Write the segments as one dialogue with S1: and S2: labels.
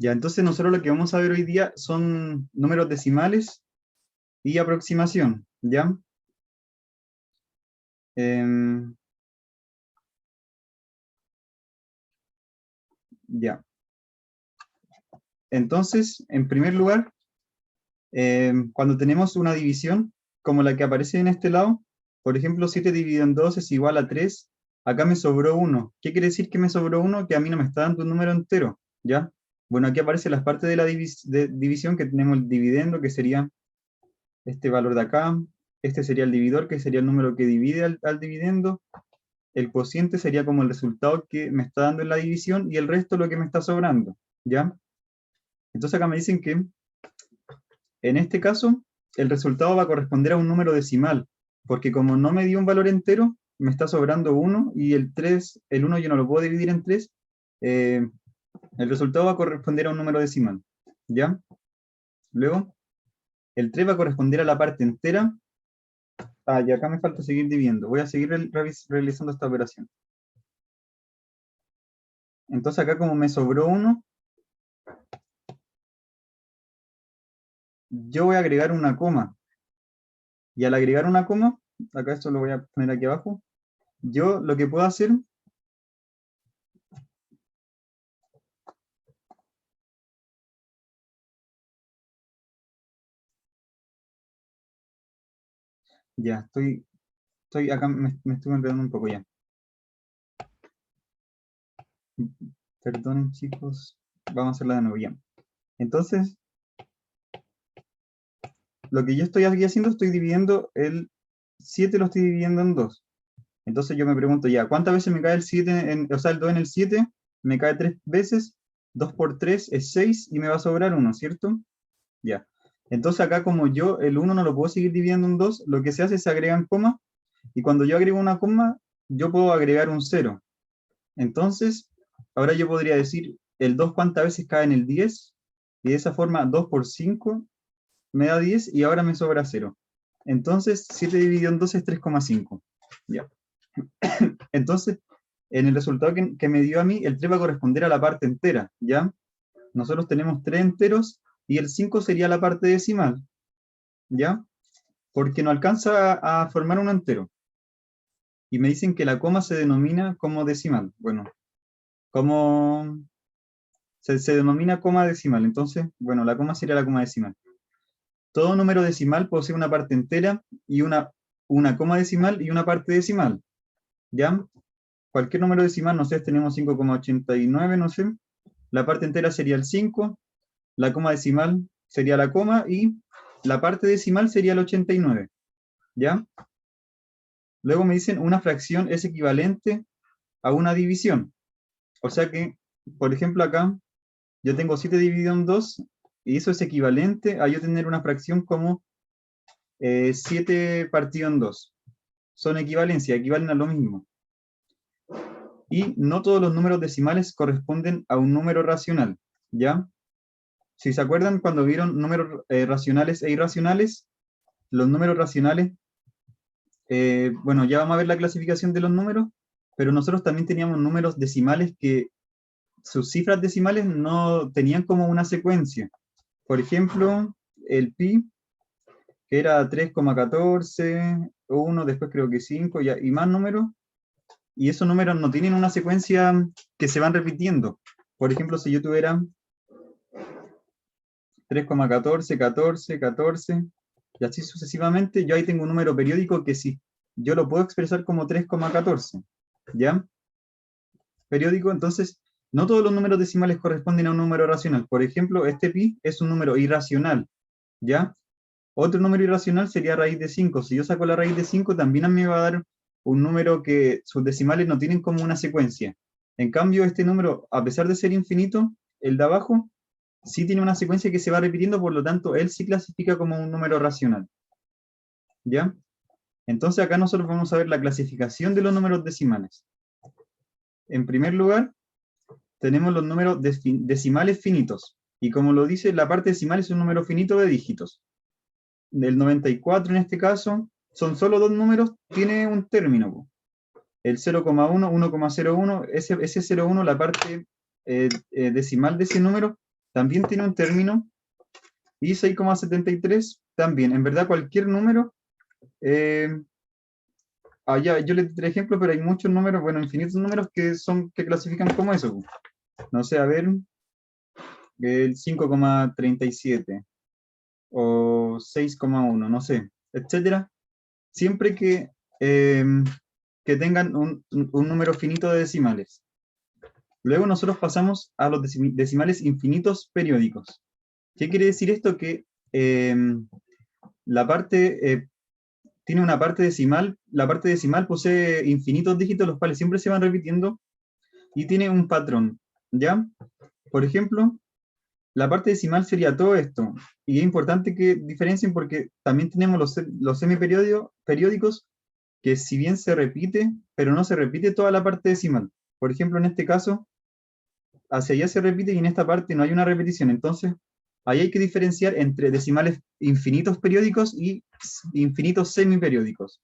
S1: Ya, entonces nosotros lo que vamos a ver hoy día son números decimales y aproximación, ¿ya? Em, ya. Entonces, en primer lugar, cuando tenemos una división, como la que aparece en este lado, por ejemplo, 7 dividido en 2 es igual a 3, acá me sobró 1. ¿Qué quiere decir que me sobró 1? Que a mí no me está dando un número entero, ¿ya? Bueno, aquí aparecen las partes de la división, que tenemos el dividendo, que sería este valor de acá, este sería el dividor, que sería el número que divide al dividendo, el cociente sería como el resultado que me está dando en la división, y el resto lo que me está sobrando, ¿ya? Entonces acá me dicen que en este caso, el resultado va a corresponder a un número decimal, porque como no me dio un valor entero, me está sobrando 1, y el 3, el 1 yo no lo puedo dividir en 3, el resultado va a corresponder a un número decimal, ¿ya? Luego, el 3 va a corresponder a la parte entera. Y acá me falta seguir dividiendo. Voy a seguir realizando esta operación. Entonces acá, como me sobró 1, yo voy a agregar una coma. Y al agregar una coma, acá esto lo voy a poner aquí abajo, yo lo que puedo hacer, ya, estoy acá, me estuve enredando un poco ya. Perdonen, chicos, vamos a hacerla de nuevo ya. Entonces, lo que yo estoy aquí haciendo, estoy dividiendo el 7, lo estoy dividiendo en 2. Entonces yo me pregunto ya, ¿cuántas veces me cae el 7, o sea, el 2 en el 7? Me cae 3 veces, 2 por 3 es 6 y me va a sobrar 1, ¿cierto? Ya. Entonces acá, como yo el 1 no lo puedo seguir dividiendo en 2, lo que se hace es agregar coma, y cuando yo agrego una coma, yo puedo agregar un 0. Entonces, ahora yo podría decir el 2 cuántas veces cae en el 10, y de esa forma 2 por 5 me da 10, y ahora me sobra 0. Entonces, 7 dividido en 2 es 3,5. Ya. Entonces, en el resultado que me dio a mí, el 3 va a corresponder a la parte entera, ¿ya? Nosotros tenemos 3 enteros, y el 5 sería la parte decimal, ¿ya? Porque no alcanza a formar un entero. Y me dicen que la coma se denomina como decimal. Bueno, como se denomina coma decimal. Entonces, bueno, la coma sería la coma decimal. Todo número decimal posee una parte entera y una coma decimal y una parte decimal, ¿ya? Cualquier número decimal, no sé, tenemos 5,89, no sé. La parte entera sería el 5, la coma decimal sería la coma, y la parte decimal sería el 89, ¿ya? Luego me dicen una fracción es equivalente a una división. O sea que, por ejemplo, acá yo tengo 7 dividido en 2, y eso es equivalente a yo tener una fracción como 7 partido en 2. Son equivalencia, equivalen a lo mismo. Y no todos los números decimales corresponden a un número racional, ¿ya? Si se acuerdan, cuando vieron números racionales e irracionales, los números racionales, bueno, ya vamos a ver la clasificación de los números, pero nosotros también teníamos números decimales que sus cifras decimales no tenían como una secuencia. Por ejemplo, el pi, que era 3,14, 1, después creo que 5, y más números, y esos números no tienen una secuencia que se van repitiendo. Por ejemplo, si yo tuviera 3,14, 14, 14, y así sucesivamente, yo ahí tengo un número periódico que sí, yo lo puedo expresar como 3,14, ¿ya? Periódico, entonces, no todos los números decimales corresponden a un número racional. Por ejemplo, este pi es un número irracional, ¿ya? Otro número irracional sería raíz de 5. Si yo saco la raíz de 5, también me va a dar un número que sus decimales no tienen como una secuencia. En cambio, este número, a pesar de ser infinito, el de abajo, sí tiene una secuencia que se va repitiendo, por lo tanto, él sí clasifica como un número racional, ¿ya? Entonces acá nosotros vamos a ver la clasificación de los números decimales. En primer lugar, tenemos los números decimales finitos. Y como lo dice, la parte decimal es un número finito de dígitos. Del 94 en este caso, son solo dos números, tiene un término. El 0,1, 1,01, ese 0,1, la parte decimal de ese número, también tiene un término, y 6,73 también. En verdad, cualquier número, ya, yo le di ejemplo, pero hay muchos números, bueno, infinitos números que clasifican como eso. No sé, a ver, el 5,37 o 6,1, no sé, etcétera. Siempre eh, que tengan un número finito de decimales. Luego nosotros pasamos a los decimales infinitos periódicos. ¿Qué quiere decir esto? Que la parte tiene una parte decimal, la parte decimal posee infinitos dígitos, los cuales siempre se van repitiendo, y tiene un patrón, ¿ya? Por ejemplo, la parte decimal sería todo esto, y es importante que diferencien porque también tenemos los semiperiódicos, que si bien se repite, pero no se repite toda la parte decimal. Por ejemplo, en este caso, hacia allá se repite y en esta parte no hay una repetición. Entonces, ahí hay que diferenciar entre decimales infinitos periódicos y infinitos semiperiódicos.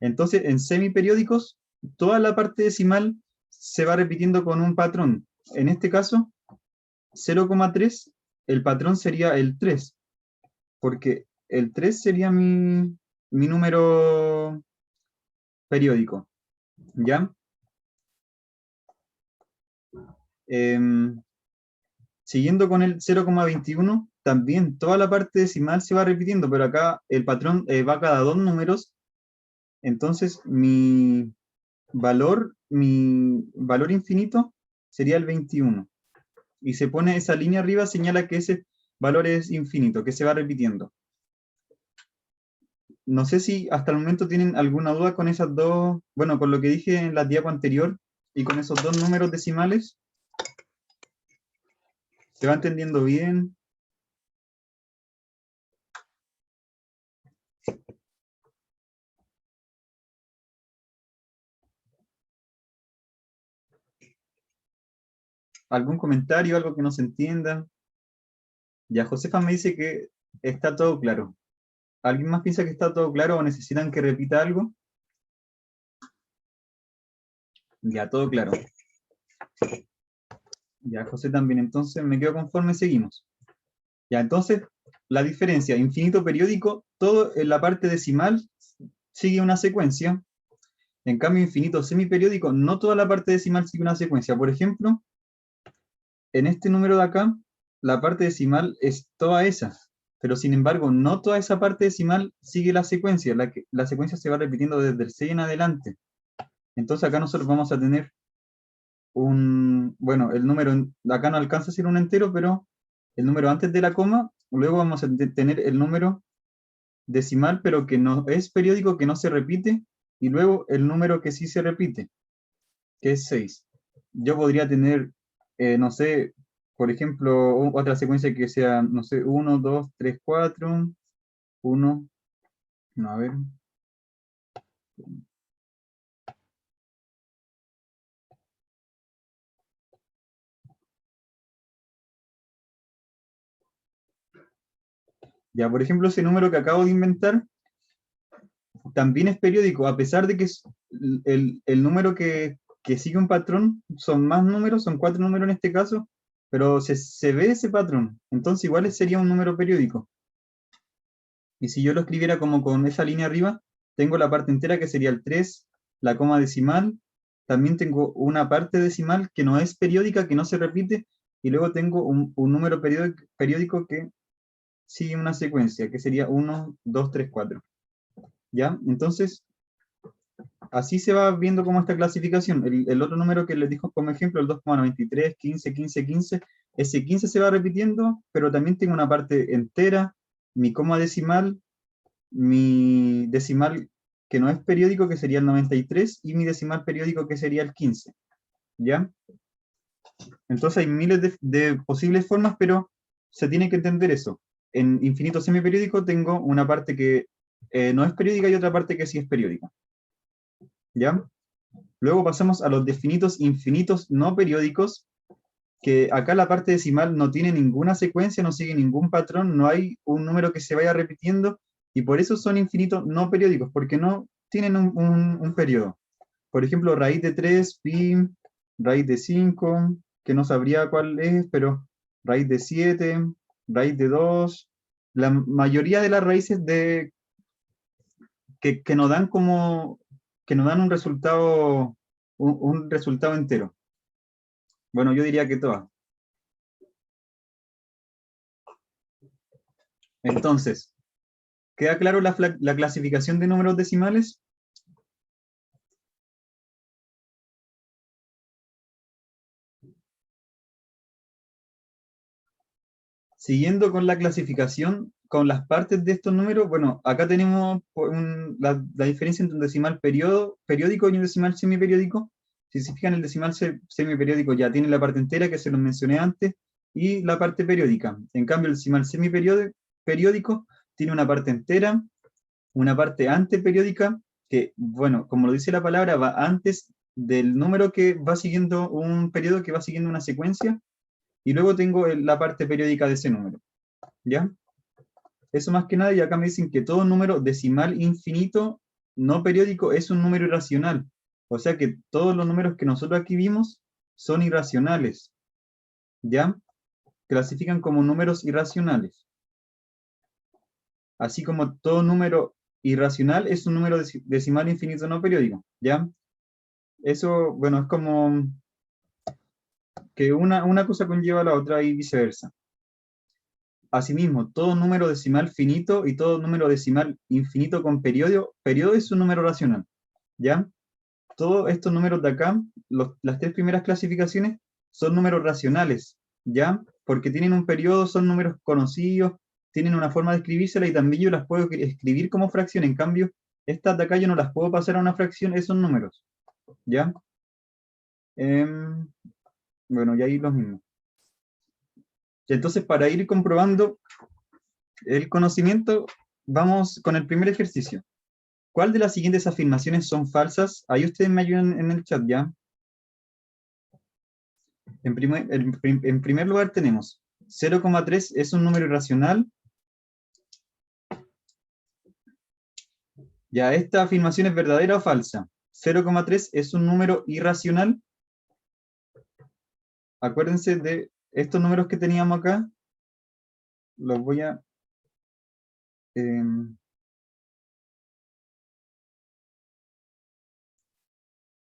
S1: Entonces, en semiperiódicos, toda la parte decimal se va repitiendo con un patrón. En este caso, 0,3, el patrón sería el 3, porque el 3 sería mi número periódico, ¿ya? Em, Siguiendo con el 0,21, también toda la parte decimal se va repitiendo, pero acá el patrón va cada dos números, entonces mi valor infinito sería el 21. Y se pone esa línea arriba, señala que ese valor es infinito, que se va repitiendo. No sé si hasta el momento tienen alguna duda con esas dos, bueno, con lo que dije en la diapo anterior y con esos dos números decimales. ¿Se va entendiendo bien? ¿Algún comentario, algo que no se entienda? Ya, Josefa me dice que está todo claro. ¿Alguien más piensa que está todo claro o necesitan que repita algo? Ya, todo claro. Ya, José también. Entonces me quedo conforme, seguimos. Ya, entonces, la diferencia, infinito periódico, todo en la parte decimal sigue una secuencia. En cambio, infinito semiperiódico, no toda la parte decimal sigue una secuencia. Por ejemplo, en este número de acá, la parte decimal es toda esa. Pero sin embargo, no toda esa parte decimal sigue la secuencia. La secuencia se va repitiendo desde el 6 en adelante. Entonces acá nosotros vamos a tener bueno, el número, acá no alcanza a ser un entero, pero el número antes de la coma, luego vamos a tener el número decimal, pero que no es periódico, que no se repite, y luego el número que sí se repite, que es 6. Yo podría tener, no sé, por ejemplo, otra secuencia que sea, no sé, 1, 2, 3, 4, 1, no, a ver, ya, por ejemplo, ese número que acabo de inventar, también es periódico, a pesar de que es el número que sigue un patrón, son más números, son 4 números en este caso, pero se ve ese patrón, entonces igual sería un número periódico. Y si yo lo escribiera como con esa línea arriba, tengo la parte entera que sería el 3, la coma decimal, también tengo una parte decimal que no es periódica, que no se repite, y luego tengo un número periódico que sigue una secuencia, que sería 1, 2, 3, 4. ¿Ya? Entonces, así se va viendo como esta clasificación. El otro número que les dijo como ejemplo, el 2,93, 15, 15, 15, ese 15 se va repitiendo, pero también tengo una parte entera, mi coma decimal, mi decimal que no es periódico, que sería el 93, y mi decimal periódico, que sería el 15. ¿Ya? Entonces hay miles de posibles formas, pero se tiene que entender eso. En infinito semiperiódico tengo una parte que no es periódica y otra parte que sí es periódica. ¿Ya? Luego pasamos a los definitos infinitos no periódicos, que acá la parte decimal no tiene ninguna secuencia, no sigue ningún patrón, no hay un número que se vaya repitiendo, y por eso son infinitos no periódicos, porque no tienen un periodo. Por ejemplo, raíz de 3, pi, raíz de 5, que no sabría cuál es, pero raíz de 7, raíz de 2, la mayoría de las raíces que nos dan que nos dan un resultado entero. Bueno, yo diría que todas. Entonces, ¿queda claro la clasificación de números decimales? Siguiendo con la clasificación, con las partes de estos números, bueno, acá tenemos la diferencia entre un decimal periódico y un decimal semiperiódico. Si se fijan, el decimal semiperiódico ya tiene la parte entera, que se los mencioné antes, y la parte periódica. En cambio, el decimal semiperiódico tiene una parte entera, una parte anteperiódica, que, bueno, como lo dice la palabra, va antes del número que va siguiendo un periodo que va siguiendo una secuencia, y luego tengo la parte periódica de ese número, ¿ya? Eso más que nada, y acá me dicen que todo número decimal infinito no periódico es un número irracional. O sea que todos los números que nosotros aquí vimos son irracionales, ¿ya? Clasifican como números irracionales. Así como todo número irracional es un número decimal infinito no periódico, ¿ya? Eso, bueno, es como que una cosa conlleva a la otra y viceversa. Asimismo, todo número decimal finito y todo número decimal infinito con periodo es un número racional, ¿ya? Todos estos números de acá, las tres primeras clasificaciones, son números racionales, ¿ya? Porque tienen un periodo, son números conocidos, tienen una forma de escribírsela y también yo las puedo escribir como fracción. En cambio, estas de acá yo no las puedo pasar a una fracción, esos números, ¿ya? Em, bueno, ya ahí los mismos. Entonces, para ir comprobando el conocimiento, vamos con el primer ejercicio. ¿Cuál de las siguientes afirmaciones son falsas? Ahí ustedes me ayudan en el chat, ¿ya? En primer lugar tenemos 0,3 es un número irracional. Ya, ¿esta afirmación es verdadera o falsa? 0,3 es un número irracional. Acuérdense de estos números que teníamos acá. Los voy a...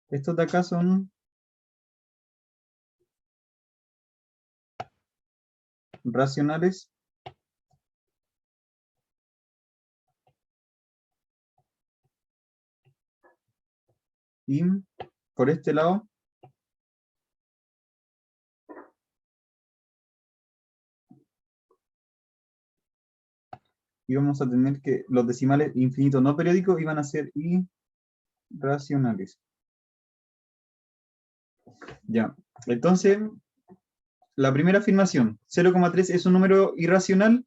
S1: estos de acá son racionales. Y por este lado íbamos a tener que los decimales infinitos no periódicos iban a ser irracionales. Ya, entonces, la primera afirmación, 0,3 es un número irracional,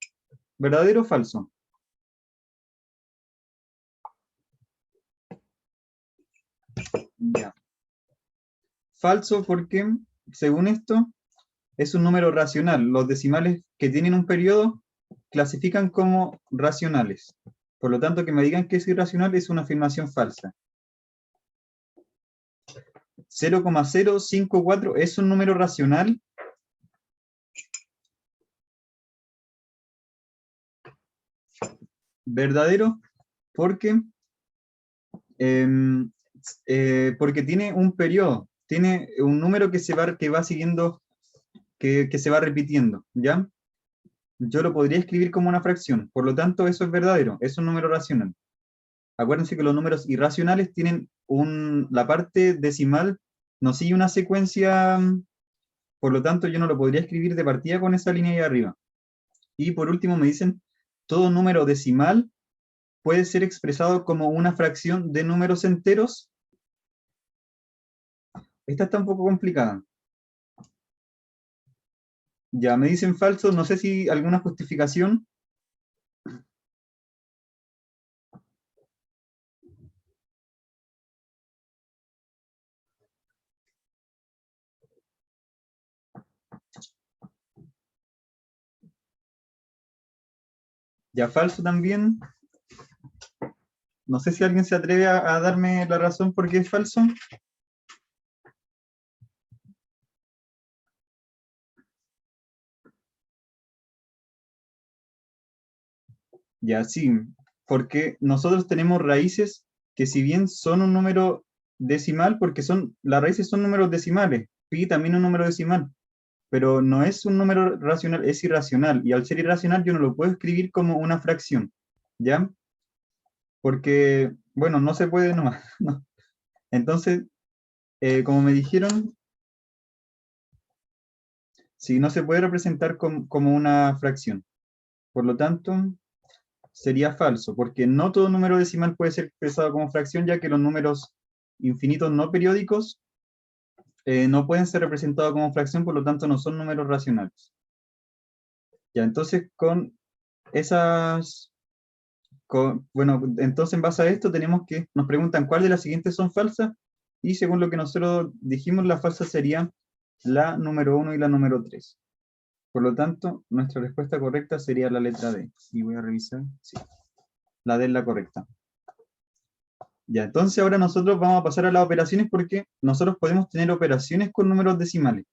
S1: ¿verdadero o falso? Ya. Falso porque, según esto, es un número racional. Los decimales que tienen un periodo clasifican como racionales. Por lo tanto, que me digan que es irracional es una afirmación falsa. 0,054 es un número racional. Verdadero porque, porque tiene un periodo, tiene un número que va siguiendo, que se va repitiendo, ¿ya? Yo lo podría escribir como una fracción, por lo tanto eso es verdadero, es un número racional. Acuérdense que los números irracionales tienen la parte decimal, no sigue una secuencia, por lo tanto yo no lo podría escribir de partida con esa línea ahí arriba. Y por último me dicen, todo número decimal puede ser expresado como una fracción de números enteros. Esta está un poco complicada. Ya me dicen falso, no sé si alguna justificación. Ya falso también. No sé si alguien se atreve a darme la razón por qué es falso. Ya, sí, porque nosotros tenemos raíces que si bien son un número decimal, porque las raíces son números decimales, pi también es un número decimal, pero no es un número racional, es irracional, y al ser irracional yo no lo puedo escribir como una fracción, ¿ya? Porque, bueno, no se puede nomás, ¿no? Entonces, como me dijeron, si no se puede representar como una fracción, por lo tanto, sería falso, porque no todo número decimal puede ser expresado como fracción, ya que los números infinitos no periódicos no pueden ser representados como fracción, por lo tanto no son números racionales. Ya, entonces esas, bueno, entonces en base a esto nos preguntan cuál de las siguientes son falsas, y según lo que nosotros dijimos, la falsa sería la número 1 y la número 3. Por lo tanto, nuestra respuesta correcta sería la letra D. Y voy a revisar, sí, la D es la correcta. Ya, entonces ahora nosotros vamos a pasar a las operaciones porque nosotros podemos tener operaciones con números decimales,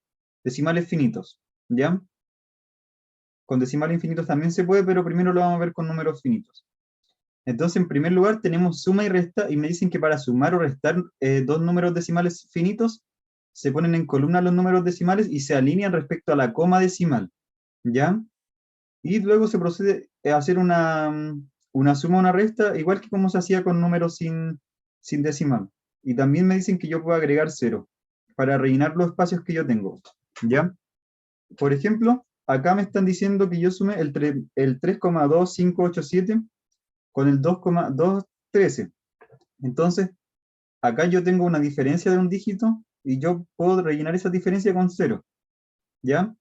S1: decimales finitos, ¿ya? Con decimales infinitos también se puede, pero primero lo vamos a ver con números finitos. Entonces, en primer lugar, tenemos suma y resta, y me dicen que para sumar o restar dos números decimales finitos, se ponen en columna los números decimales y se alinean respecto a la coma decimal, ¿ya? Y luego se procede a hacer una suma o una resta, igual que como se hacía con números sin decimal. Y también me dicen que yo puedo agregar cero para rellenar los espacios que yo tengo, ¿ya? Por ejemplo, acá me están diciendo que yo sume el 3,2587 con el 2,213. Entonces, acá yo tengo una diferencia de un dígito y yo puedo rellenar esa diferencia con cero, ¿ya?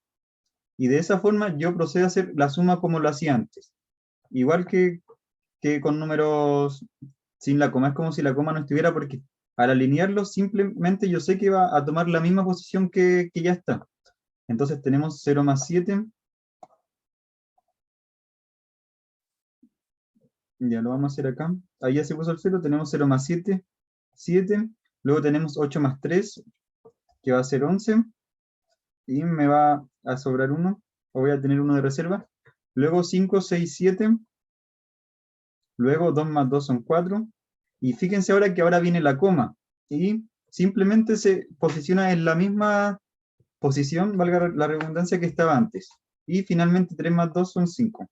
S1: Y de esa forma yo procedo a hacer la suma como lo hacía antes. Igual que con números sin la coma, es como si la coma no estuviera, porque al alinearlo simplemente yo sé que va a tomar la misma posición que ya está. Entonces tenemos 0 más 7, ya lo vamos a hacer acá. Ahí ya se puso el 0, tenemos 0 más 7, 7. Luego tenemos 8 más 3, que va a ser 11, y me va a sobrar 1, o voy a tener 1 de reserva. Luego 5, 6, 7, luego 2 más 2 son 4, y fíjense ahora que ahora viene la coma, y simplemente se posiciona en la misma posición, valga la redundancia, que estaba antes. Y finalmente 3 más 2 son 5.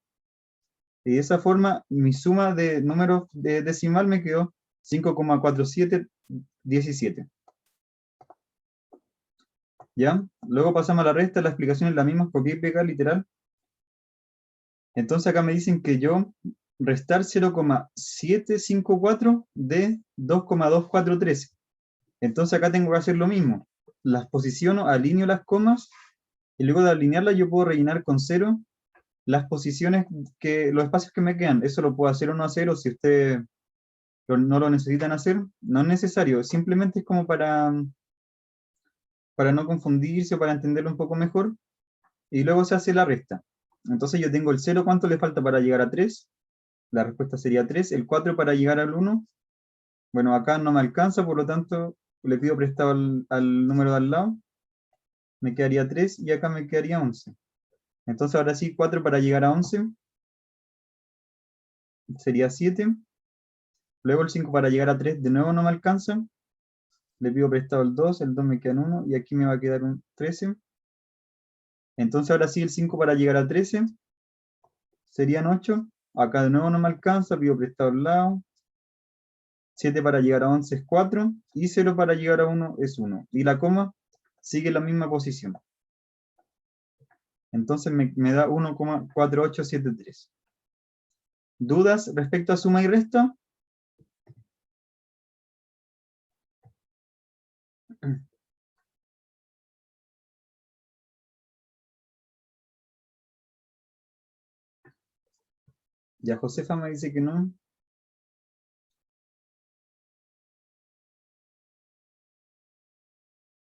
S1: Y de esa forma, mi suma de números de decimal me quedó 5,4717. ¿Ya? Luego pasamos a la resta, la explicación es la misma, copié y pegar literal. Entonces acá me dicen que yo restar 0,754 de 2,2413. Entonces acá tengo que hacer lo mismo. Las posiciono, alineo las comas, y luego de alinearlas yo puedo rellenar con 0 las posiciones, los espacios que me quedan. Eso lo puedo hacer o no hacer, o si ustedes no lo necesitan hacer, no es necesario. Simplemente es como para no confundirse o para entenderlo un poco mejor. Y luego se hace la resta. Entonces yo tengo el 0, ¿cuánto le falta para llegar a 3? La respuesta sería 3. El 4 para llegar al 1. Bueno, acá no me alcanza, por lo tanto le pido prestado al número de al lado. Me quedaría 3 y acá me quedaría 11. Entonces ahora sí, 4 para llegar a 11 sería 7. Luego el 5 para llegar a 3 de nuevo no me alcanza. Le pido prestado el 2 me queda en 1 y aquí me va a quedar un 13. Entonces ahora sí, el 5 para llegar a 13 serían 8. Acá de nuevo no me alcanza, pido prestado al lado. 7 para llegar a 11 es 4, y 0 para llegar a 1 es 1. Y la coma sigue la misma posición. Entonces me da 1,4873. ¿Dudas respecto a suma y resta? Ya Josefa me dice que no.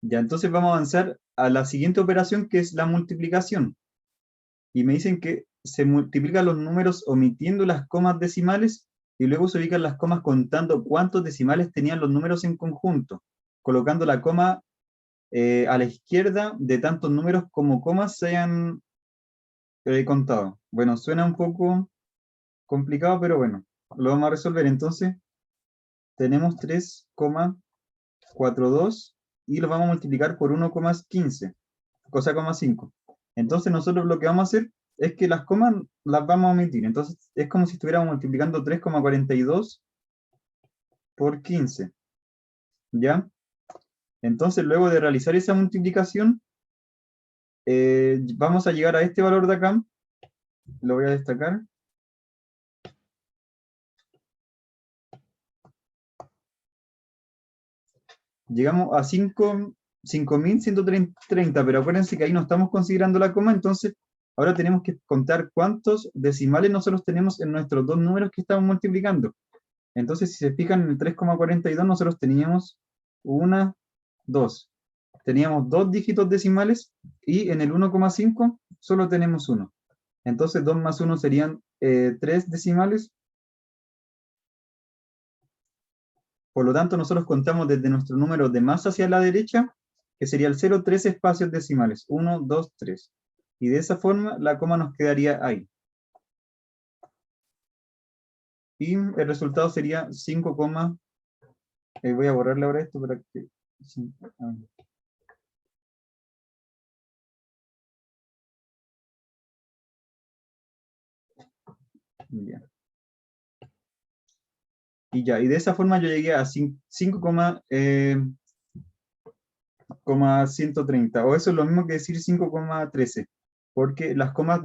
S1: Ya, entonces vamos a avanzar a la siguiente operación, que es la multiplicación. Y me dicen que se multiplican los números omitiendo las comas decimales, y luego se ubican las comas contando cuántos decimales tenían los números en conjunto, colocando la coma a la izquierda de tantos números como comas se hayan contado. Bueno, suena un poco complicado, pero bueno, lo vamos a resolver. Entonces, tenemos 3,42 y lo vamos a multiplicar por 1,15, cosa coma 5. Entonces, nosotros lo que vamos a hacer es que las comas las vamos a omitir. Entonces, es como si estuviéramos multiplicando 3,42 por 15, ¿ya? Entonces, luego de realizar esa multiplicación, vamos a llegar a este valor de acá, lo voy a destacar. Llegamos a 5.130, pero acuérdense que ahí no estamos considerando la coma, entonces ahora tenemos que contar cuántos decimales nosotros tenemos en nuestros dos números que estamos multiplicando. Entonces, si se fijan en el 3,42, nosotros teníamos una, dos. Teníamos dos dígitos decimales y en el 1,5 solo tenemos uno. Entonces, 2 más 1 serían 3 decimales. Por lo tanto, nosotros contamos desde nuestro número de más hacia la derecha, que sería el 0, 3 espacios decimales. 1, 2, 3. Y de esa forma, la coma nos quedaría ahí. Y el resultado sería 5, voy a borrarle ahora esto para que... Ya. Y ya, y de esa forma yo llegué a 5,130, o eso es lo mismo que decir 5,13, porque las comas,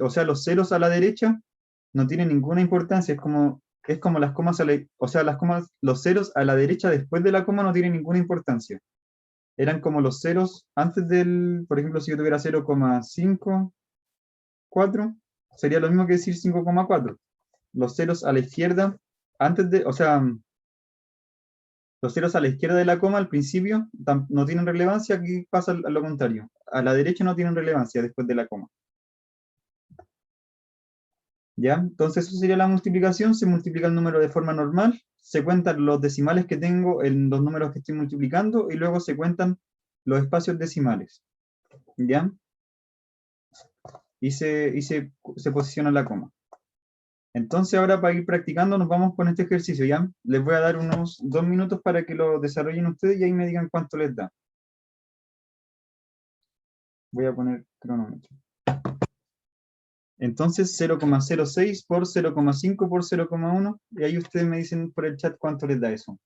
S1: o sea, los ceros a la derecha no tienen ninguna importancia, es como las comas, o sea, las comas, los ceros a la derecha después de la coma no tienen ninguna importancia. Eran como los ceros antes por ejemplo, si yo tuviera 0,54, sería lo mismo que decir 5,4. Los ceros a la izquierda, o sea, los ceros a la izquierda de la coma al principio no tienen relevancia, aquí pasa a lo contrario. A la derecha no tienen relevancia después de la coma. ¿Ya? Entonces eso sería la multiplicación, se multiplica el número de forma normal, se cuentan los decimales que tengo en los números que estoy multiplicando y luego se cuentan los espacios decimales. ¿Ya? Se posiciona la coma. Entonces ahora para ir practicando nos vamos con este ejercicio, ¿ya? Les voy a dar unos 2 minutos para que lo desarrollen ustedes y ahí me digan cuánto les da. Voy a poner cronómetro. Entonces 0,06 por 0,5 por 0,1 y ahí ustedes me dicen por el chat cuánto les da eso.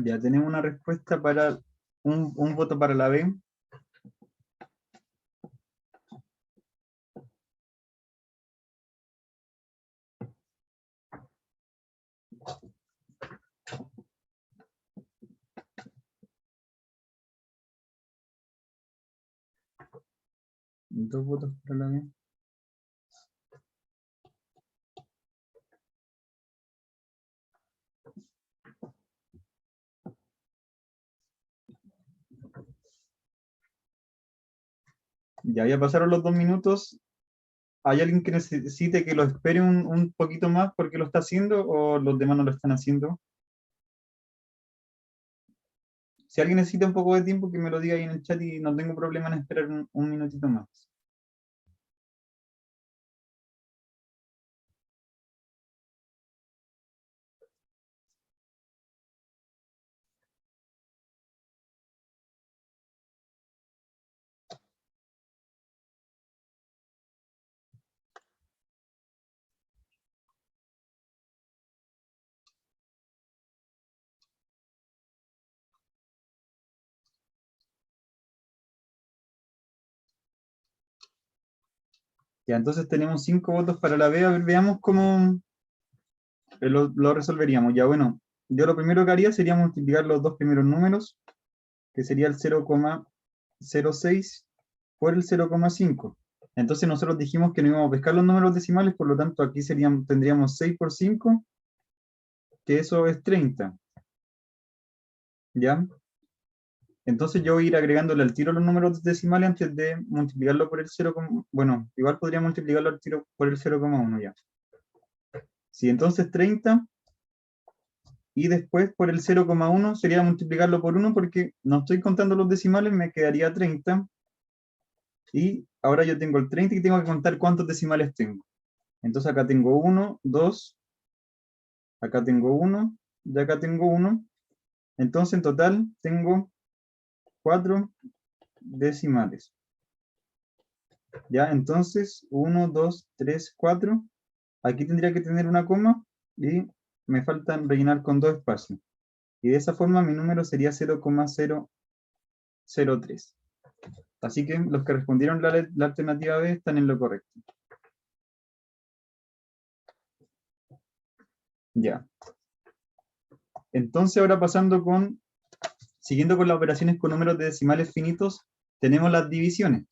S1: Ya tenemos una respuesta para un voto para la B. Dos votos para la B. Ya pasaron los 2 minutos. ¿Hay alguien que necesite que lo espere un poquito más porque lo está haciendo o los demás no lo están haciendo? Si alguien necesita un poco de tiempo, que me lo diga ahí en el chat y no tengo problema en esperar un minutito más. Ya, entonces tenemos 5 votos para la B. A ver, veamos cómo lo resolveríamos. Ya, bueno, yo lo primero que haría sería multiplicar los dos primeros números, que sería el 0,06 por el 0,5. Entonces nosotros dijimos que no íbamos a pescar los números decimales, por lo tanto aquí tendríamos 6 por 5, que eso es 30. ¿Ya? Entonces yo voy a ir agregándole al tiro los números decimales antes de multiplicarlo por el 0, bueno, igual podría multiplicarlo al tiro por el 0,1 ya. Sí, entonces 30, y después por el 0,1 sería multiplicarlo por 1 porque no estoy contando los decimales, me quedaría 30. Y ahora yo tengo el 30 y tengo que contar cuántos decimales tengo. Entonces acá tengo 1, 2, acá tengo 1, y acá tengo 1. Entonces en total tengo 4 decimales. Ya, entonces 1, 2, 3, 4. Aquí tendría que tener una coma y me faltan rellenar con 2 espacios. Y de esa forma mi número sería 0,003. Así que los que respondieron la alternativa B están en lo correcto. Ya. Entonces ahora siguiendo con las operaciones con números de decimales finitos, tenemos las divisiones.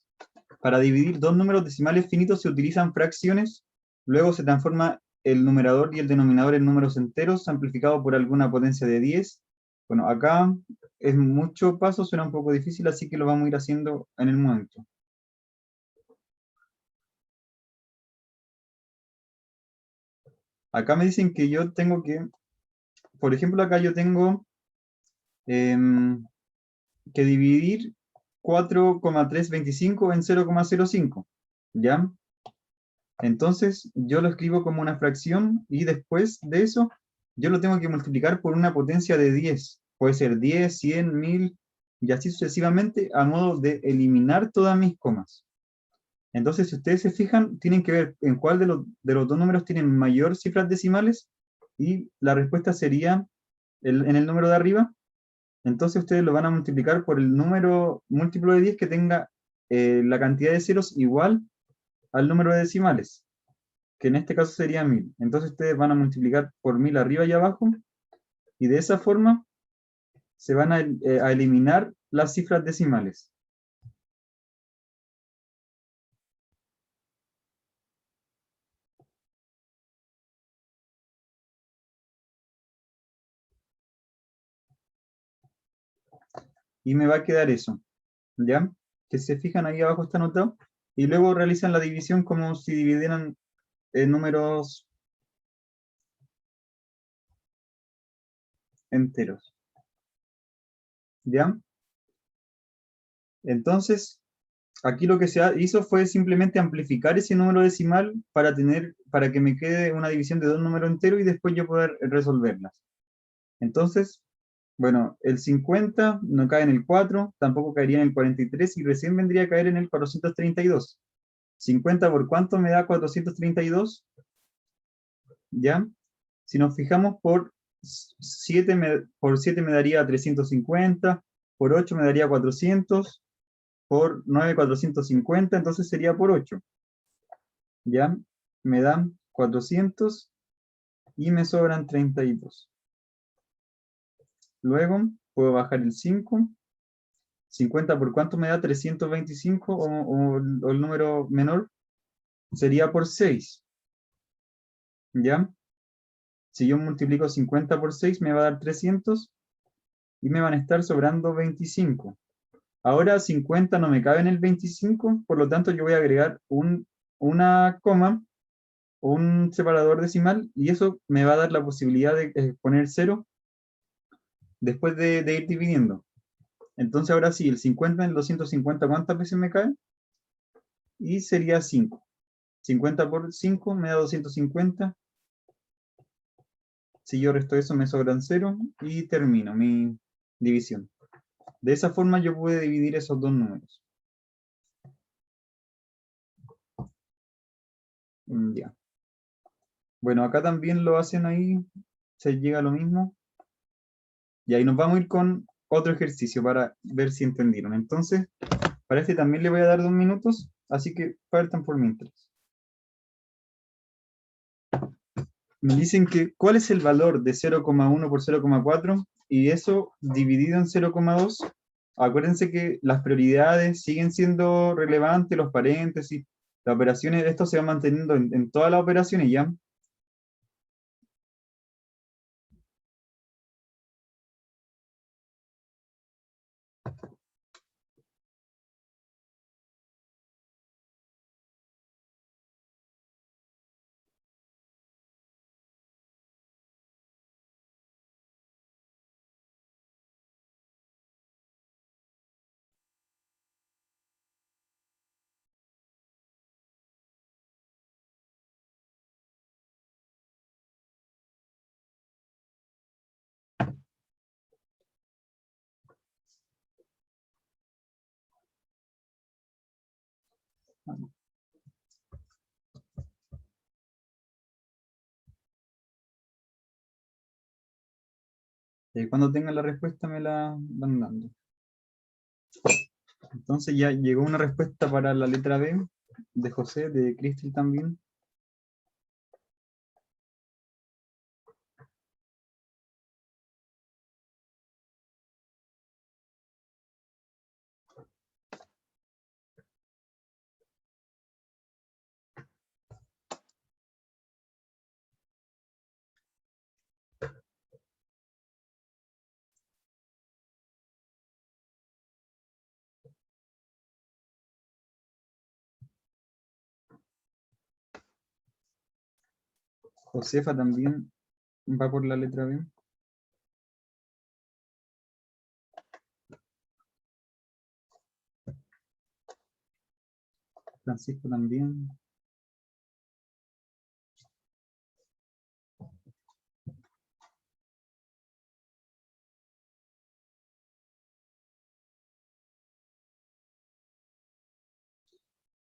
S1: Para dividir dos números decimales finitos se utilizan fracciones, luego se transforma el numerador y el denominador en números enteros, amplificado por alguna potencia de 10. Bueno, acá es mucho paso, suena un poco difícil, así que lo vamos a ir haciendo en el momento. Acá me dicen que yo tengo que, por ejemplo, acá yo tengo que dividir 4,325 en 0,05, ¿ya? Entonces yo lo escribo como una fracción y después de eso yo lo tengo que multiplicar por una potencia de 10. Puede ser 10, 100, 1000 y así sucesivamente, a modo de eliminar todas mis comas. Entonces, si ustedes se fijan, tienen que ver en cuál de los dos números tienen mayor cifras decimales, y la respuesta sería en el número de arriba. Entonces ustedes lo van a multiplicar por el número múltiplo de 10 que tenga la cantidad de ceros igual al número de decimales, que en este caso sería 1000. Entonces ustedes van a multiplicar por 1000 arriba y abajo, y de esa forma se van a eliminar las cifras decimales. Y me va a quedar eso, ¿ya? Que se fijan ahí abajo está anotado, y luego realizan la división como si dividieran números enteros, ¿ya? Entonces, aquí lo que se hizo fue simplemente amplificar ese número decimal para que me quede una división de dos números enteros y después yo poder resolverlas. Entonces, bueno, el 50 no cae en el 4, tampoco caería en el 43 y recién vendría a caer en el 432. 50 por cuánto me da 432, ¿ya? Si nos fijamos por 7 me daría 350, por 8 me daría 400, por 9 450, entonces sería por 8. ¿Ya? Me dan 400 y me sobran 32. Luego puedo bajar el 5. 50 por cuánto me da 325, o el número menor sería por 6. ¿Ya? Si yo multiplico 50 por 6 me va a dar 300 y me van a estar sobrando 25. Ahora 50 no me cabe en el 25, por lo tanto yo voy a agregar una coma, un separador decimal, y eso me va a dar la posibilidad de poner 0 después de ir dividiendo. Entonces ahora sí, el 50 en el 250, ¿cuántas veces me cae? Y sería 5. 50 por 5 me da 250. Si yo resto eso, me sobran 0 y termino mi división. De esa forma yo puedo dividir esos dos números. Ya. Bueno, acá también lo hacen ahí, se llega a lo mismo. Y ahí nos vamos a ir con otro ejercicio para ver si entendieron. Entonces, para este también le voy a dar 2 minutos, así que partan por mientras. Me dicen que, ¿cuál es el valor de 0,1 por 0,4? Y eso dividido en 0,2. Acuérdense que las prioridades siguen siendo relevantes, los paréntesis, las operaciones, esto se va manteniendo en todas las operaciones, ¿ya? Cuando tengan la respuesta me la van dando. Entonces ya llegó una respuesta para la letra B, de José, de Cristel también. Josefa también va por la letra B. Francisco también.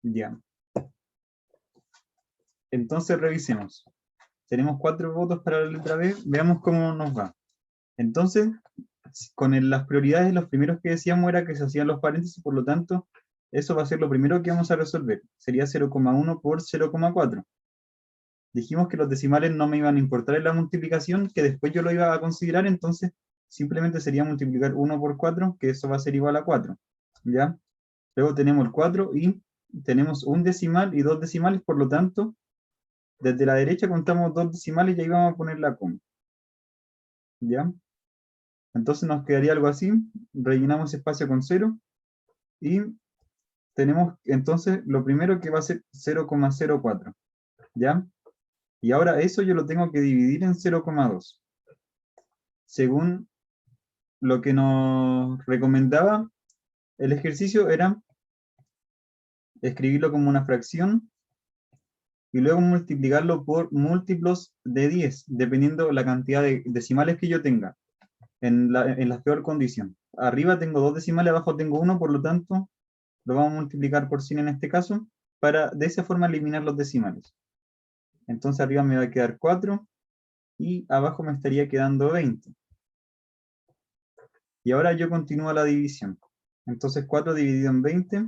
S1: Ya. Entonces revisemos. Tenemos 4 votos para la letra B. Veamos cómo nos va. Entonces, las prioridades, los primeros que decíamos era que se hacían los paréntesis, por lo tanto, eso va a ser lo primero que vamos a resolver. Sería 0,1 por 0,4. Dijimos que los decimales no me iban a importar en la multiplicación, que después yo lo iba a considerar, entonces simplemente sería multiplicar 1 por 4, que eso va a ser igual a 4. ¿Ya? Luego tenemos el 4 y tenemos un decimal y dos decimales, por lo tanto, desde la derecha contamos dos decimales y ahí vamos a poner la coma. ¿Ya? Entonces nos quedaría algo así, rellenamos espacio con 0 y tenemos entonces lo primero que va a ser 0,04. ¿Ya? Y ahora eso yo lo tengo que dividir en 0,2. Según lo que nos recomendaba el ejercicio era escribirlo como una fracción y luego multiplicarlo por múltiplos de 10, dependiendo la cantidad de decimales que yo tenga en la peor condición. Arriba tengo dos decimales, abajo tengo uno, por lo tanto lo vamos a multiplicar por 100 en este caso, para de esa forma eliminar los decimales. Entonces arriba me va a quedar 4 y abajo me estaría quedando 20. Y ahora yo continúo la división. Entonces 4 dividido en 20.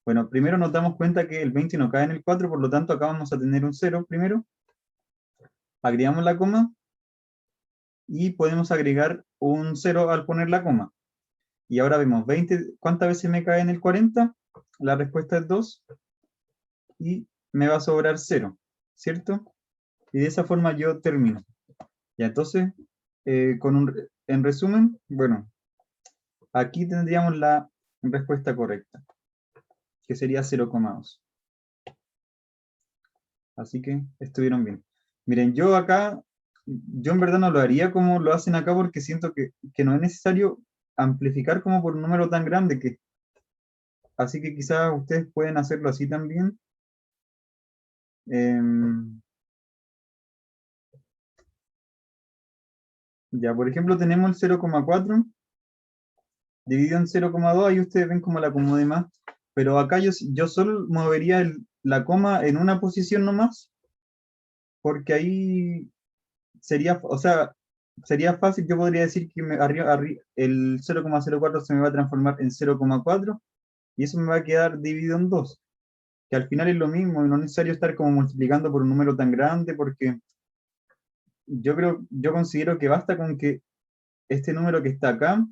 S1: Bueno, primero nos damos cuenta que el 20 no cae en el 4, por lo tanto acá vamos a tener un 0 primero. Agregamos la coma y podemos agregar un 0 al poner la coma. Y ahora vemos 20, ¿cuántas veces me cae en el 40? La respuesta es 2 y me va a sobrar 0, ¿cierto? Y de esa forma yo termino. Y entonces, en resumen, bueno, aquí tendríamos la respuesta correcta, que sería 0,2. Así que estuvieron bien. Miren, yo acá, yo en verdad no lo haría como lo hacen acá porque siento que no es necesario amplificar como por un número tan grande que, así que quizás ustedes pueden hacerlo así también. Em, ya, por ejemplo, tenemos el 0,4 dividido en 0,2, ahí ustedes ven como la acomodé más, pero acá yo solo movería la coma en una posición nomás, porque ahí sería, o sea, sería fácil, yo podría decir que el 0,04 se me va a transformar en 0,4 y eso me va a quedar dividido en 2, que al final es lo mismo, y no es necesario estar como multiplicando por un número tan grande, porque yo considero que basta con que este número que está acá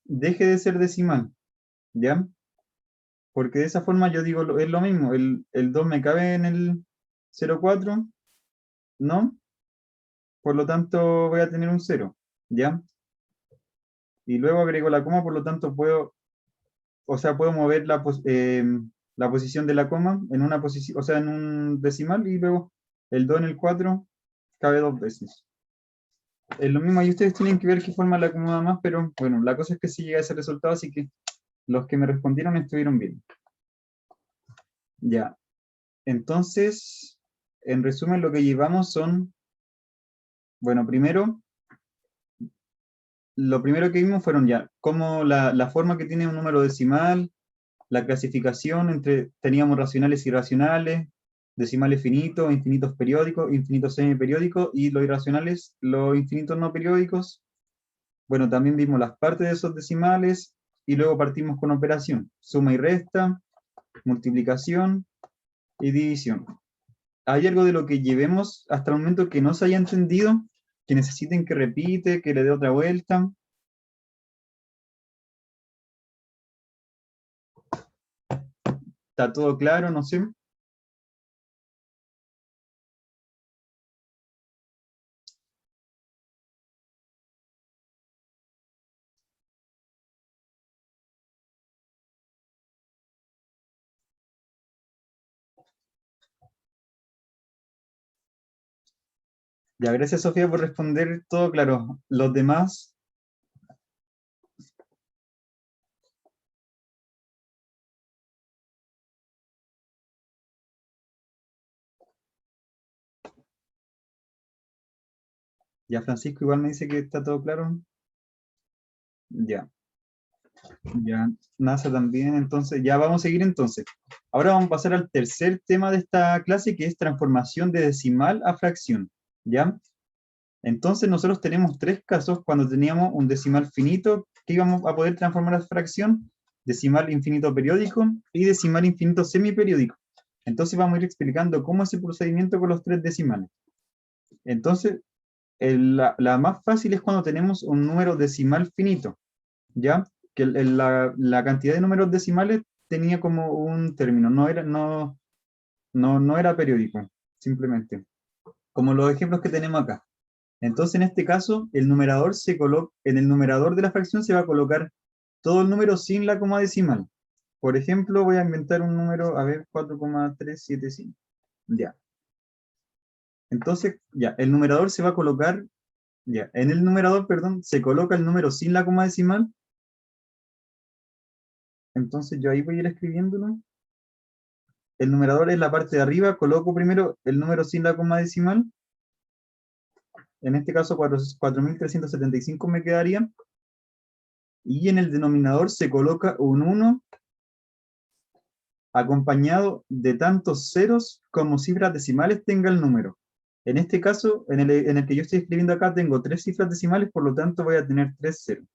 S1: deje de ser decimal, ¿ya? Porque de esa forma yo digo, es lo mismo, el 2 me cabe en el 0,4, ¿no? Por lo tanto voy a tener un 0, ¿ya? Y luego agrego la coma, por lo tanto o sea, puedo mover la posición de la coma en una posición, o sea, en un decimal, y luego el 2 en el 4 cabe dos veces. Es lo mismo, y ustedes tienen que ver qué forma la acomoda más, pero bueno, la cosa es que sí llega a ese resultado, así que los que me respondieron estuvieron bien. Ya, entonces, en resumen, lo que llevamos son, bueno, lo primero que vimos fueron ya, cómo la forma que tiene un número decimal, la clasificación teníamos racionales y irracionales, decimales finitos, infinitos periódicos, infinitos semiperiódicos, y los irracionales, los infinitos no periódicos. Bueno, también vimos las partes de esos decimales, y luego partimos con operación, suma y resta, multiplicación y división. ¿Hay algo de lo que llevemos hasta el momento que no se haya entendido? ¿Que necesiten que repite, que le dé otra vuelta? ¿Está todo claro? No sé. Ya, gracias Sofía por responder todo claro. Los demás, ya Francisco igual me dice que está todo claro. Ya, ya NASA también, entonces ya vamos a seguir entonces. Ahora vamos a pasar al tercer tema de esta clase, que es transformación de decimal a fracción. ¿Ya? Entonces nosotros tenemos tres casos cuando teníamos un decimal finito que íbamos a poder transformar a fracción, decimal infinito periódico y decimal infinito semiperiódico. Entonces vamos a ir explicando cómo es el procedimiento con los tres decimales. Entonces, la más fácil es cuando tenemos un número decimal finito, ¿ya? Que la cantidad de números decimales tenía como un término, no era periódico, simplemente, como los ejemplos que tenemos acá. Entonces, en este caso, en el numerador de la fracción se va a colocar todo el número sin la coma decimal. Por ejemplo, voy a inventar un número, a ver, 4,375. Ya. Entonces, ya, el numerador se va a colocar, ya, en el numerador, perdón, se coloca el número sin la coma decimal. Entonces, yo ahí voy a ir escribiéndolo. El numerador es la parte de arriba, coloco primero el número sin la coma decimal. En este caso, 4.375 me quedaría. Y en el denominador se coloca un 1 acompañado de tantos ceros como cifras decimales tenga el número. En este caso, en el que yo estoy escribiendo acá, tengo tres cifras decimales, por lo tanto voy a tener tres ceros.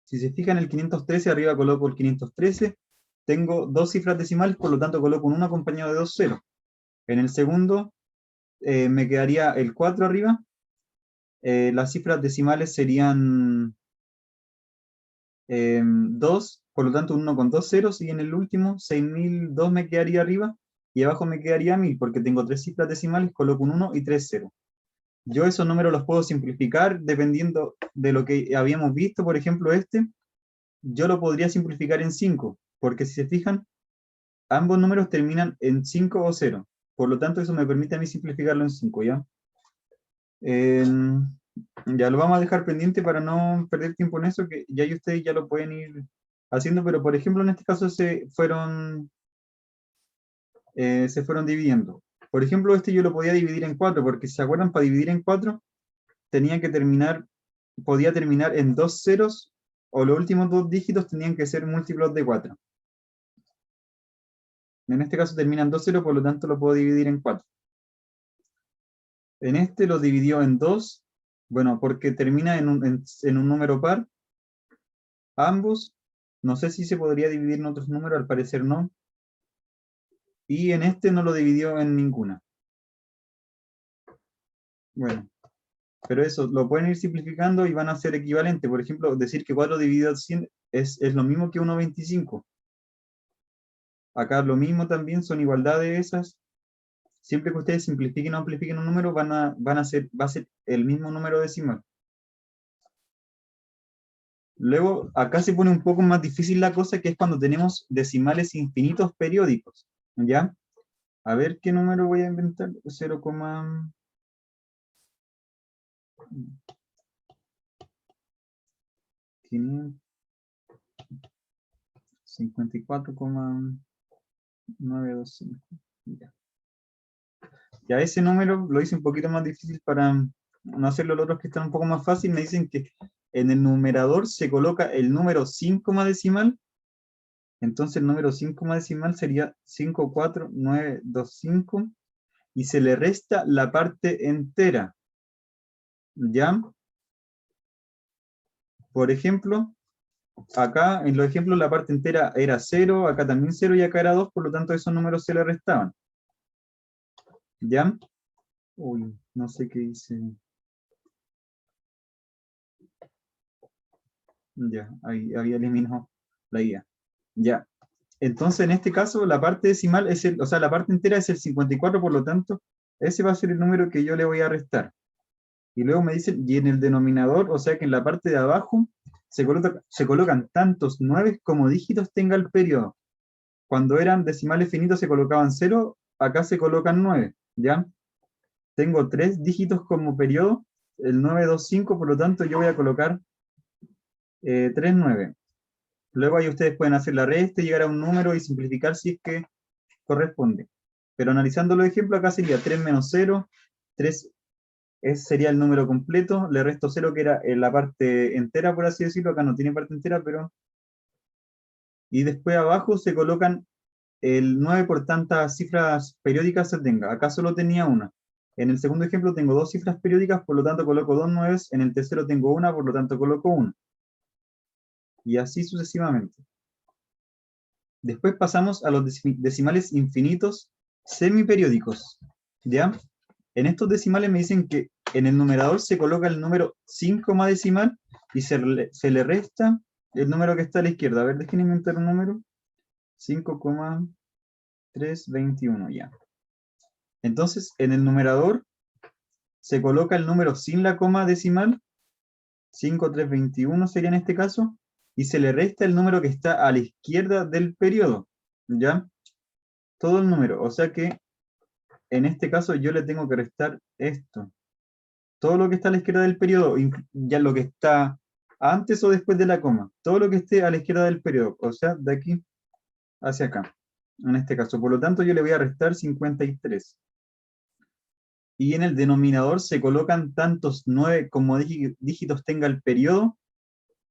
S1: Si se fijan, el 513, arriba coloco el 513, tengo dos cifras decimales, por lo tanto coloco un 1 acompañado de dos ceros. En el segundo, me quedaría el 4 arriba, las cifras decimales serían 2, por lo tanto un 1 con dos ceros, y en el último, 6002 me quedaría arriba, y abajo me quedaría 1000, porque tengo tres cifras decimales, coloco un 1 y tres ceros. Yo esos números los puedo simplificar dependiendo de lo que habíamos visto, por ejemplo yo lo podría simplificar en 5, porque si se fijan, ambos números terminan en 5 o 0, por lo tanto eso me permite a mí simplificarlo en 5, ¿ya? Ya lo vamos a dejar pendiente para no perder tiempo en eso, que ya ustedes ya lo pueden ir haciendo, pero por ejemplo en este caso se fueron dividiendo. Por ejemplo, este yo lo podía dividir en 4, porque si se acuerdan, para dividir en 4 tenía que podía terminar en dos ceros, o los últimos dos dígitos tenían que ser múltiplos de 4. En este caso terminan 2 ceros, por lo tanto lo puedo dividir en 4. En este lo dividió en 2, bueno, porque termina en un número par, ambos. No sé si se podría dividir en otros números, al parecer no. Y en este no lo dividió en ninguna. Bueno, pero eso, lo pueden ir simplificando y van a ser equivalentes. Por ejemplo, decir que 4 dividido en 100 es lo mismo que 1,25. Acá lo mismo también, son igualdades esas. Siempre que ustedes simplifiquen o amplifiquen un número, va a ser el mismo número decimal. Luego, acá se pone un poco más difícil la cosa, que es cuando tenemos decimales infinitos periódicos. ¿Ya? A ver qué número voy a inventar. 0,554,925. Ya. Ya ese número lo hice un poquito más difícil para no hacerlo los otros que están un poco más fácil. Me dicen que en el numerador se coloca el número 5 decimal. Entonces el número 5 decimal sería 54925 y se le resta la parte entera. ¿Ya? Por ejemplo, acá en los ejemplos la parte entera era 0, acá también 0 y acá era 2, por lo tanto esos números se le restaban. ¿Ya? Uy, no sé qué hice. Ya, ahí había eliminado la guía. Ya. Entonces, en este caso, la parte decimal o sea, la parte entera es el 54, por lo tanto, ese va a ser el número que yo le voy a restar. Y luego me dicen, y en el denominador, o sea que en la parte de abajo, se colocan tantos 9 como dígitos tenga el periodo. Cuando eran decimales finitos se colocaban 0, acá se colocan 9, ¿ya? Tengo 3 dígitos como periodo, el 925, por lo tanto yo voy a colocar 3 9. Luego ahí ustedes pueden hacer la resta, llegar a un número y simplificar si es que corresponde. Pero analizando los ejemplos, acá sería 3 menos 0, 3 sería el número completo, le resto 0 que era en la parte entera, por así decirlo, acá no tiene parte entera, pero... Y después abajo se colocan el 9 por tantas cifras periódicas se tenga. Acá solo tenía una. En el segundo ejemplo tengo dos cifras periódicas, por lo tanto coloco dos 9. En el tercero tengo una, por lo tanto coloco una. Y así sucesivamente. Después pasamos a los decimales infinitos semiperiódicos. ¿Ya? En estos decimales me dicen que en el numerador se coloca el número 5 más decimal y se le resta el número que está a la izquierda. A ver, déjenme inventar un número. 5,321, ya. Entonces, en el numerador se coloca el número sin la coma decimal, 5,321 sería en este caso, y se le resta el número que está a la izquierda del periodo, ¿ya? Todo el número, o sea que en este caso yo le tengo que restar esto. Todo lo que está a la izquierda del periodo, ya lo que está antes o después de la coma, todo lo que esté a la izquierda del periodo, o sea, de aquí hacia acá, en este caso. Por lo tanto, yo le voy a restar 53. Y en el denominador se colocan tantos 9 como dígitos tenga el periodo.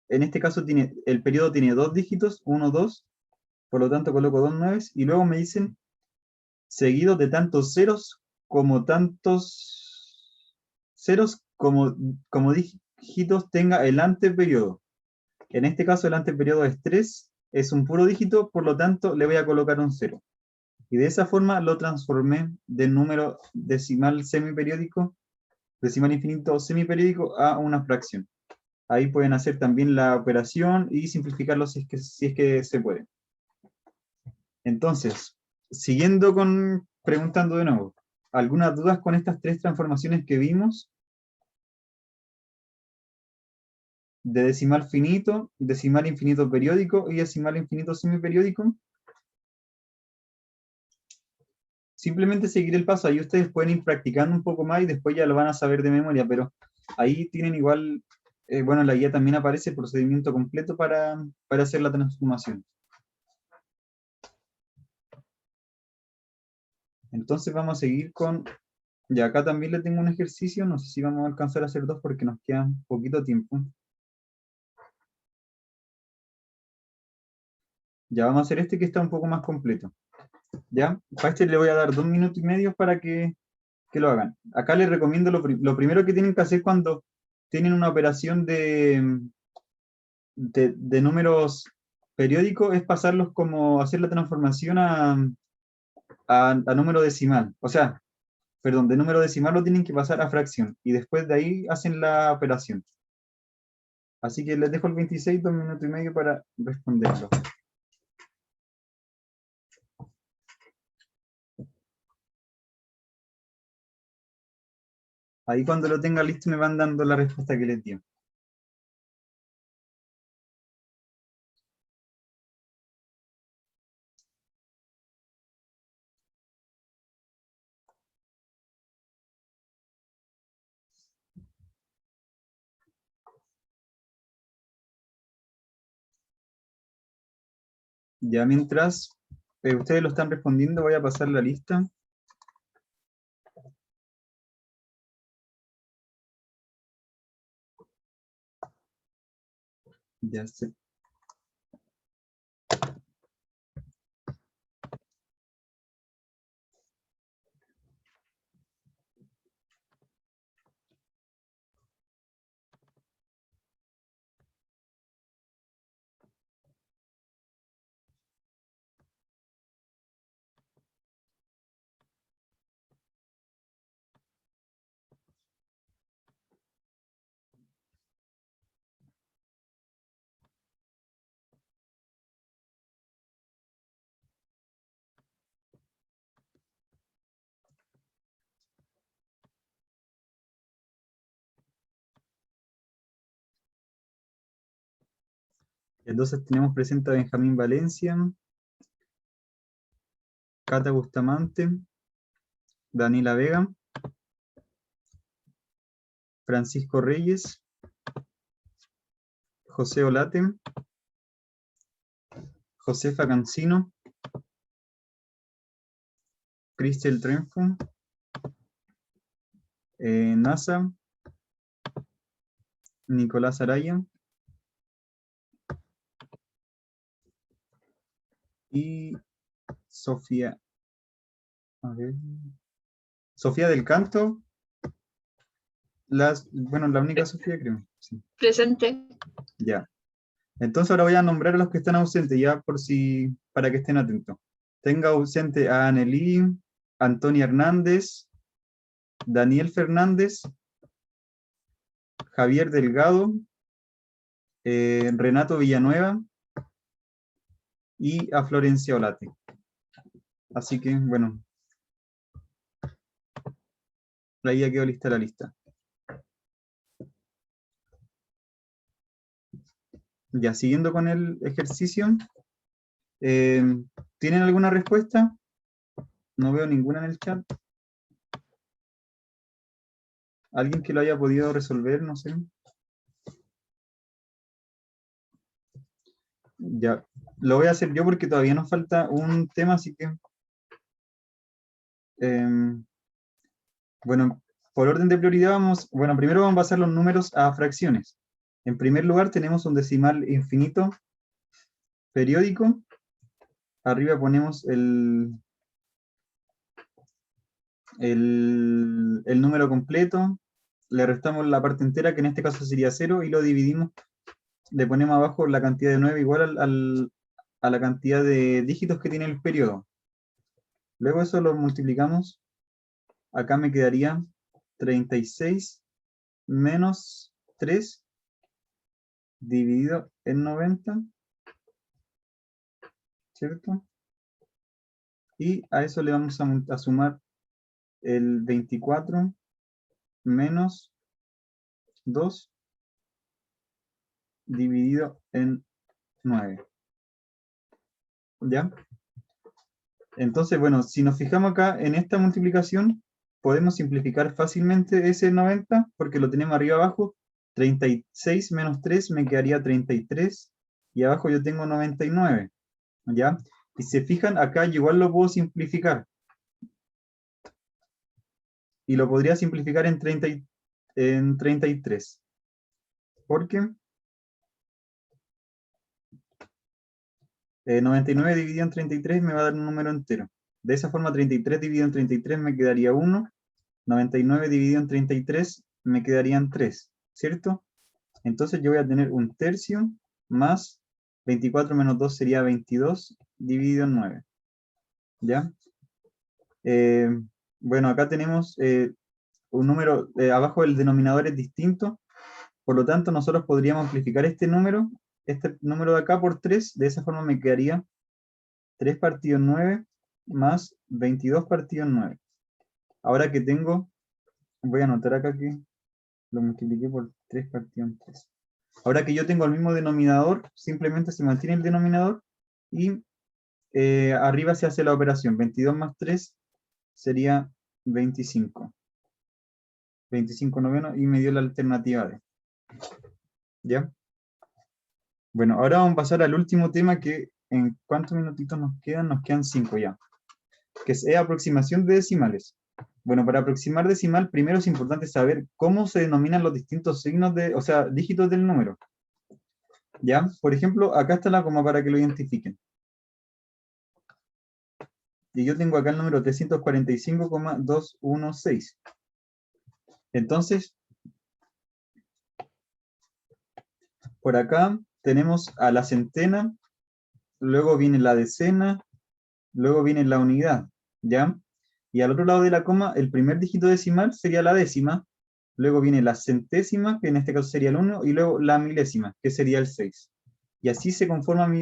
S1: En este caso el periodo tiene dos dígitos, 1, 2, por lo tanto coloco dos 9 y luego me dicen seguidos de tantos ceros como dígitos tenga el anteperiodo. En este caso el anteperiodo es 3, es un puro dígito, por lo tanto le voy a colocar un 0. Y de esa forma lo transformé del número decimal semiperiódico, decimal infinito semiperiódico, a una fracción. Ahí pueden hacer también la operación y simplificarlo si es que se puede. Entonces, siguiendo preguntando de nuevo, ¿algunas dudas con estas tres transformaciones que vimos? De decimal finito, decimal infinito periódico y decimal infinito semiperiódico. Simplemente seguir el paso, ahí ustedes pueden ir practicando un poco más y después ya lo van a saber de memoria, pero ahí tienen igual, bueno, en la guía también aparece el procedimiento completo para hacer la transformación. Entonces vamos a seguir con, y acá también le tengo un ejercicio, no sé si vamos a alcanzar a hacer dos porque nos queda poquito tiempo. Ya vamos a hacer este que está un poco más completo. ¿Ya? Para este le voy a dar 2 minutos y medio para que lo hagan. Acá les recomiendo lo primero que tienen que hacer cuando tienen una operación de números periódicos es pasarlos como hacer la transformación a número decimal. O sea, perdón, de número decimal lo tienen que pasar a fracción y después de ahí hacen la operación. Así que les dejo el 26, 2 minutos y medio para responderlo. Ahí cuando lo tenga listo me van dando la respuesta que les dio. Ya mientras ustedes lo están respondiendo, voy a pasar la lista. Ya sé. Entonces tenemos presente a Benjamín Valencia, Cata Bustamante, Daniela Vega, Francisco Reyes, José Olate, Josefa Cancino, Cristel Trenfo, NASA, Nicolás Araya y Sofía. A ver. Sofía del Canto. Bueno, la única Sofía creo. Sí.
S2: Presente.
S1: Ya. Entonces ahora voy a nombrar a los que están ausentes, ya para que estén atentos. Tenga ausente a Anelí, Antonia Hernández, Daniel Fernández, Javier Delgado, Renato Villanueva y a Florencia Olate. Así que, bueno, ahí ya quedó lista la lista. Ya, siguiendo con el ejercicio, ¿tienen alguna respuesta? No veo ninguna en el chat. ¿Alguien que lo haya podido resolver? No sé. Ya, lo voy a hacer yo porque todavía nos falta un tema, así que... bueno, por orden de prioridad bueno, primero vamos a pasar los números a fracciones. En primer lugar tenemos un decimal infinito periódico. Arriba ponemos el número completo, le restamos la parte entera, que en este caso sería 0, y lo dividimos, le ponemos abajo la cantidad de 9 igual a la cantidad de dígitos que tiene el periodo. Luego eso lo multiplicamos, acá me quedaría 36 menos 3 dividido en 90, ¿cierto? Y a eso le vamos a sumar el 24 menos 2 dividido en 9. ¿Ya? Entonces, bueno, si nos fijamos acá en esta multiplicación, podemos simplificar fácilmente ese 90, porque lo tenemos arriba abajo. 36 menos 3 me quedaría 33, y abajo yo tengo 99, ¿ya? Y se fijan, acá yo igual lo puedo simplificar. Y lo podría simplificar en 33. Porque 99 dividido en 33 me va a dar un número entero. De esa forma, 33 dividido en 33 me quedaría 1. 99 dividido en 33 me quedarían 3, ¿cierto? Entonces yo voy a tener un tercio más 24 menos 2 sería 22 dividido en 9. ¿Ya? Eh, bueno, acá tenemos un número, abajo el denominador es distinto, por lo tanto nosotros podríamos amplificar este número de acá por 3, de esa forma me quedaría 3 partido en 9 más 22 partido en 9. Ahora que tengo, voy a anotar acá que lo multipliqué por 3 partido en 3. Ahora que yo tengo el mismo denominador, simplemente se mantiene el denominador y arriba se hace la operación. 22 más 3 sería 25. 25 noveno y me dio la alternativa D. ¿Ya? Bueno, ahora vamos a pasar al último tema que en cuántos minutitos nos quedan. Nos quedan 5 ya. Que es aproximación de decimales. Bueno, para aproximar decimal, primero es importante saber cómo se denominan los distintos signos o sea, dígitos del número. ¿Ya? Por ejemplo, acá está la coma para que lo identifiquen. Y yo tengo acá el número 345,216. Entonces, por acá tenemos a la centena, luego viene la decena, luego viene la unidad, ¿ya? Y al otro lado de la coma, el primer dígito decimal sería la décima, luego viene la centésima, que en este caso sería el 1, y luego la milésima, que sería el 6. Y así se conforma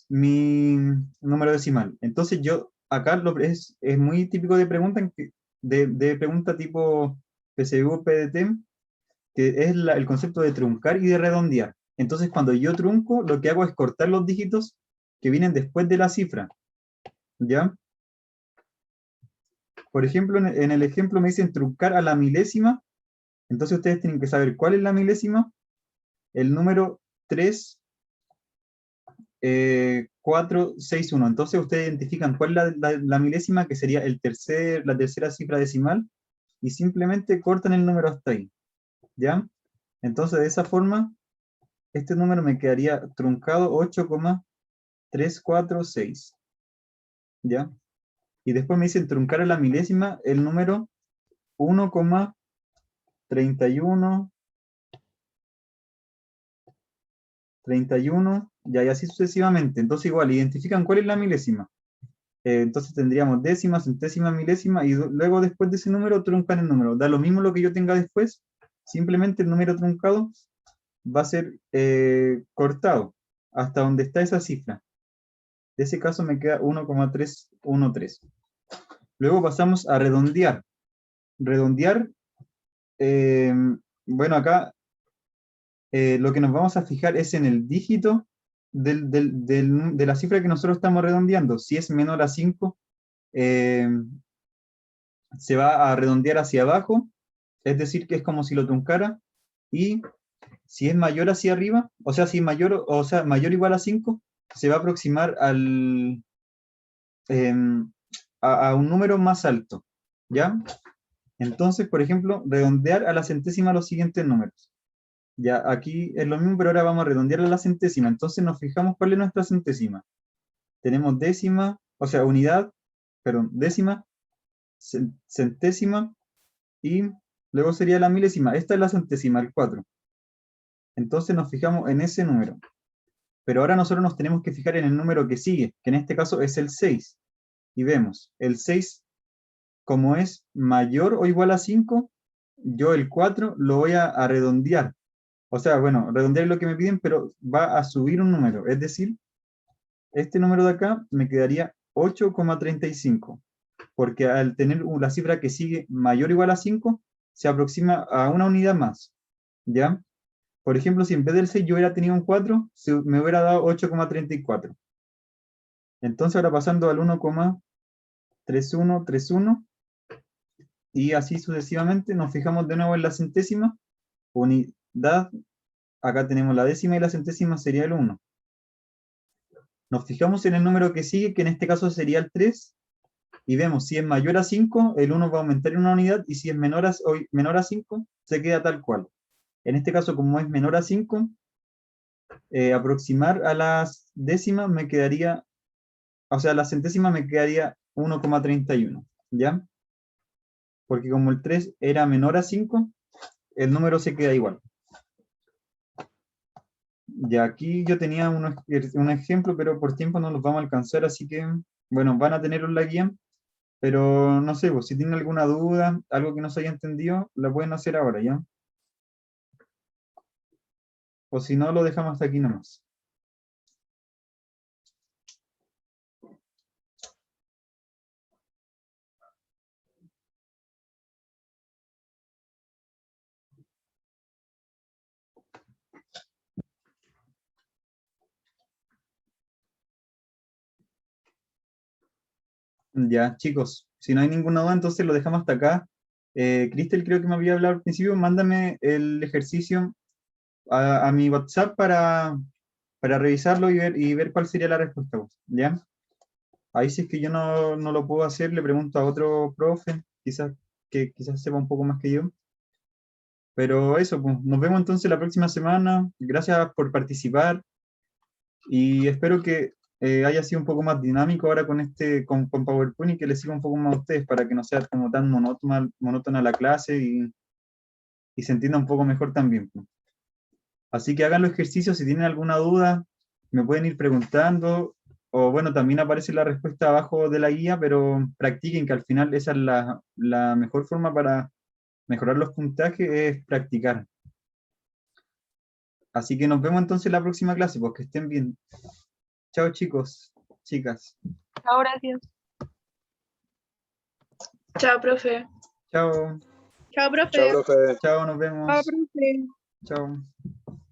S1: mi número decimal. Entonces yo, acá es muy típico de pregunta, de pregunta tipo PSU, PDT, que es el concepto de truncar y de redondear. Entonces cuando yo trunco, lo que hago es cortar los dígitos que vienen después de la cifra, ¿ya? Por ejemplo, en el ejemplo me dicen truncar a la milésima, entonces ustedes tienen que saber cuál es la milésima, el número 3, 4, 6, 1. Entonces ustedes identifican cuál es la milésima, que sería la tercera cifra decimal, y simplemente cortan el número hasta ahí, ¿ya? Entonces de esa forma, este número me quedaría truncado 8,346, ¿ya? Y después me dicen truncar a la milésima el número 1,31, 31, ya, y así sucesivamente. Entonces igual, identifican cuál es la milésima. Entonces tendríamos décima, centésima, milésima, y luego después de ese número truncan el número. Da lo mismo lo que yo tenga después, simplemente el número truncado va a ser cortado hasta donde está esa cifra. De ese caso me queda 1,313. Luego pasamos a redondear. Redondear, bueno, acá lo que nos vamos a fijar es en el dígito de la cifra que nosotros estamos redondeando. Si es menor a 5, se va a redondear hacia abajo, es decir, que es como si lo truncara, y si es mayor hacia arriba, o sea, si es mayor, o sea, mayor o igual a 5, se va a aproximar a un número más alto, ¿ya? Entonces, por ejemplo, redondear a la centésima los siguientes números. Ya, aquí es lo mismo, pero ahora vamos a redondear a la centésima. Entonces nos fijamos cuál es nuestra centésima. Tenemos décima, o sea, unidad, perdón, décima, centésima, y luego sería la milésima. Esta es la centésima, el 4. Entonces nos fijamos en ese número. Pero ahora nosotros nos tenemos que fijar en el número que sigue, que en este caso es el 6. Y vemos, el 6, como es mayor o igual a 5, yo el 4 lo voy a redondear. O sea, bueno, redondear es lo que me piden, pero va a subir un número. Es decir, este número de acá me quedaría 8,35. Porque al tener la cifra que sigue mayor o igual a 5, se aproxima a una unidad más. ¿Ya? Por ejemplo, si en vez del 6 yo hubiera tenido un 4, me hubiera dado 8,34. Entonces ahora pasando al 1,3131, y así sucesivamente. Nos fijamos de nuevo en la centésima, unidad, acá tenemos la décima y la centésima sería el 1. Nos fijamos en el número que sigue, que en este caso sería el 3, y vemos si es mayor a 5, el 1 va a aumentar en una unidad, y si es menor a 5, se queda tal cual. En este caso, como es menor a 5, aproximar a las décimas me quedaría, o sea, a la centésima me quedaría 1,31, ¿ya? Porque como el 3 era menor a 5, el número se queda igual. Y aquí yo tenía un ejemplo, pero por tiempo no los vamos a alcanzar, así que, bueno, van a tenerlo en la guía, pero no sé, pues, si tienen alguna duda, algo que no se haya entendido, la pueden hacer ahora, ¿ya? O si no, lo dejamos hasta aquí nomás. Ya, chicos, si no hay ninguna duda, entonces lo dejamos hasta acá. Cristel, creo que me había hablado al principio, mándame el ejercicio a mi WhatsApp para revisarlo y ver cuál sería la respuesta, pues, ¿ya? Ahí si es que yo no lo puedo hacer, le pregunto a otro profe, quizás sepa un poco más que yo. Pero eso, pues, nos vemos entonces la próxima semana. Gracias por participar y espero que haya sido un poco más dinámico ahora con PowerPoint y que les sirva un poco más a ustedes para que no sea como tan monótona la clase y se entienda un poco mejor también, pues. Así que hagan los ejercicios, si tienen alguna duda, me pueden ir preguntando, o bueno, también aparece la respuesta abajo de la guía, pero practiquen, que al final esa es la mejor forma para mejorar los puntajes, es practicar. Así que nos vemos entonces en la próxima clase, pues que estén bien. Chao chicos, chicas.
S2: Chao, gracias.
S3: Chao, profe.
S1: Chao,
S2: Chao, profe.
S4: Chao, profe.
S1: chao, nos vemos.
S2: Chao, profe.
S1: Chao.